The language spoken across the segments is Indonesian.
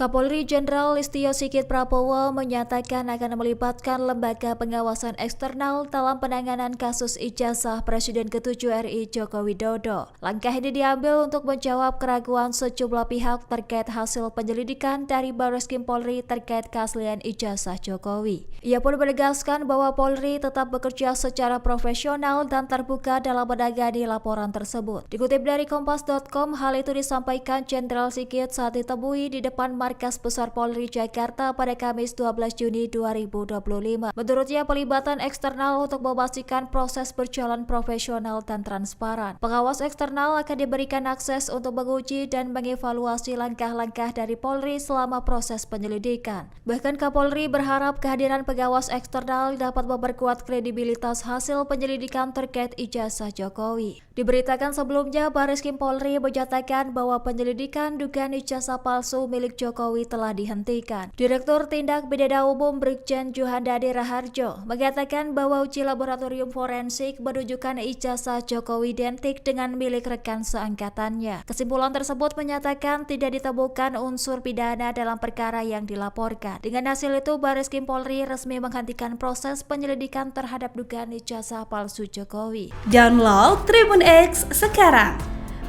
Kapolri Jenderal Listio Sigit Prabowo menyatakan akan melibatkan lembaga pengawasan eksternal dalam penanganan kasus ijazah Presiden ke-7 RI Joko Widodo. Langkah ini diambil untuk menjawab keraguan sejumlah pihak terkait hasil penyelidikan dari Barreskrim Polri terkait keaslian ijazah Jokowi. Ia pun menegaskan bahwa Polri tetap bekerja secara profesional dan terbuka dalam menangani laporan tersebut. Dikutip dari Kompas.com, hal itu disampaikan Jenderal Sigit saat ditemui di depan Markas Besar Polri Jakarta pada Kamis 12 Juni 2025. Menurutnya, pelibatan eksternal untuk memastikan proses berjalan profesional dan transparan. Pengawas eksternal akan diberikan akses untuk menguji dan mengevaluasi langkah-langkah dari Polri selama proses penyelidikan. Bahkan Kapolri berharap kehadiran pengawas eksternal dapat memperkuat kredibilitas hasil penyelidikan terkait ijazah Jokowi. Diberitakan sebelumnya, Barreskrim Polri menyatakan bahwa penyelidikan dugaan ijazah palsu milik Jokowi telah dihentikan. Direktur Tindak Pidana Umum Brigjen Juhandadi Raharjo mengatakan bahwa uji laboratorium forensik menunjukkan ijazah Jokowi identik dengan milik rekan seangkatannya. Kesimpulan tersebut menyatakan tidak ditemukan unsur pidana dalam perkara yang dilaporkan. Dengan hasil itu, Barreskrim Polri resmi menghentikan proses penyelidikan terhadap dugaan ijazah palsu Jokowi. Download Tribun X sekarang,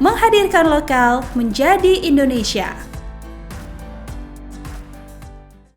menghadirkan lokal menjadi Indonesia.